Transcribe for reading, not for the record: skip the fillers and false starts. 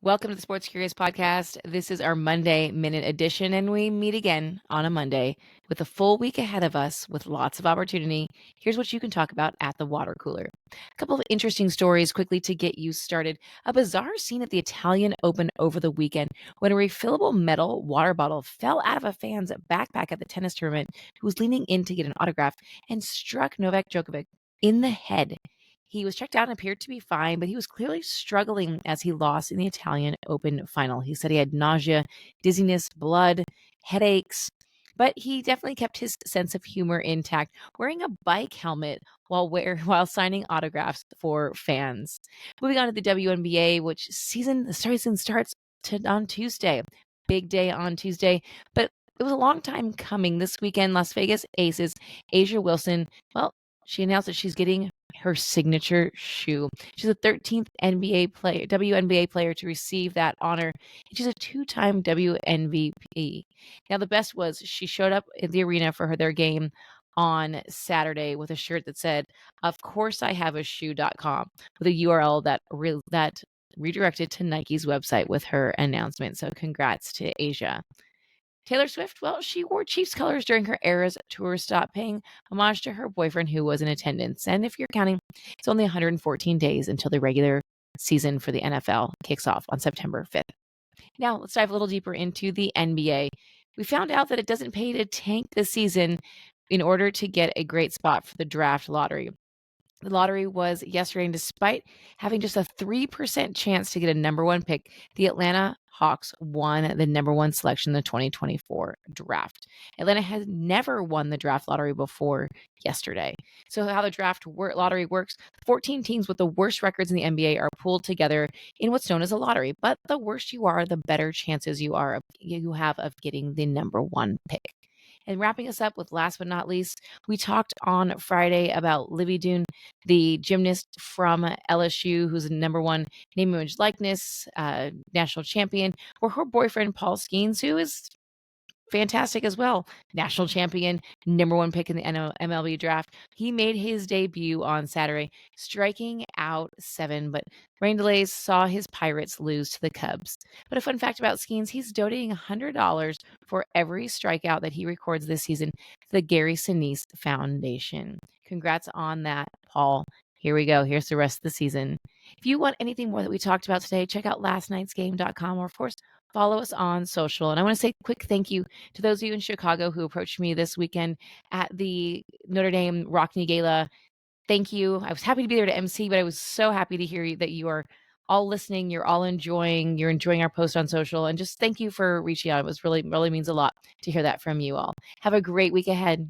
Welcome to the Sports Curious Podcast. This is our Monday Minute edition, and we meet again on a Monday with a full week ahead of us with lots of opportunity. Here's what you can talk about at the water cooler. A couple of interesting stories quickly to get you started. A bizarre scene at the Italian Open over the weekend when a refillable metal water bottle fell out of a fan's backpack at the tennis tournament who was leaning in to get an autograph and struck Novak Djokovic in the head. He was checked out and appeared to be fine, but he was clearly struggling as he lost in the Italian Open final. He said he had nausea, dizziness, blood, headaches, but he definitely kept his sense of humor intact, wearing a bike helmet while signing autographs for fans. Moving on to the WNBA, which season starts on Tuesday. Big day on Tuesday, but it was a long time coming. This weekend, Las Vegas Aces, Asia Wilson, well, she announced that she's getting her signature shoe. She's the 13th WNBA player to receive that honor. And she's a two-time WNVP. Now, the best was she showed up in the arena for their game on Saturday with a shirt that said, "Of course I have a shoe.com," with a URL that redirected to Nike's website with her announcement. So congrats to Asia. Taylor Swift, well, she wore Chiefs colors during her Eras tour stop, paying homage to her boyfriend who was in attendance. And if you're counting, it's only 114 days until the regular season for the NFL kicks off on September 5th. Now, let's dive a little deeper into the NBA. We found out that it doesn't pay to tank this season in order to get a great spot for the draft lottery. The lottery was yesterday, and despite having just a 3% chance to get a number one pick, the Atlanta Hawks won the number one selection in the 2024 draft. Atlanta has never won the draft lottery before yesterday. So how the lottery works, 14 teams with the worst records in the NBA are pooled together in what's known as a lottery. But the worse you are, the better chances you have of getting the number one pick. And wrapping us up with last but not least, we talked on Friday about Livy Dune, the gymnast from LSU, who's a number one name, image, likeness national champion, or her boyfriend, Paul Skeens, who is fantastic as well. National champion, number one pick in the MLB draft. He made his debut on Saturday, striking out 7, but rain delays saw his Pirates lose to the Cubs. But a fun fact about Skeens, he's donating $100 for every strikeout that he records this season to the Gary Sinise Foundation. Congrats on that, Paul. Here we go. Here's the rest of the season. If you want anything more that we talked about today, check out lastnightsgame.com, or of course, follow us on social. And I want to say a quick thank you to those of you in Chicago who approached me this weekend at the Notre Dame Rockney Gala. Thank you. I was happy to be there to MC, but I was so happy to hear that you are all listening. You're enjoying our post on social. And just thank you for reaching out. It was really means a lot to hear that from you all. Have a great week ahead.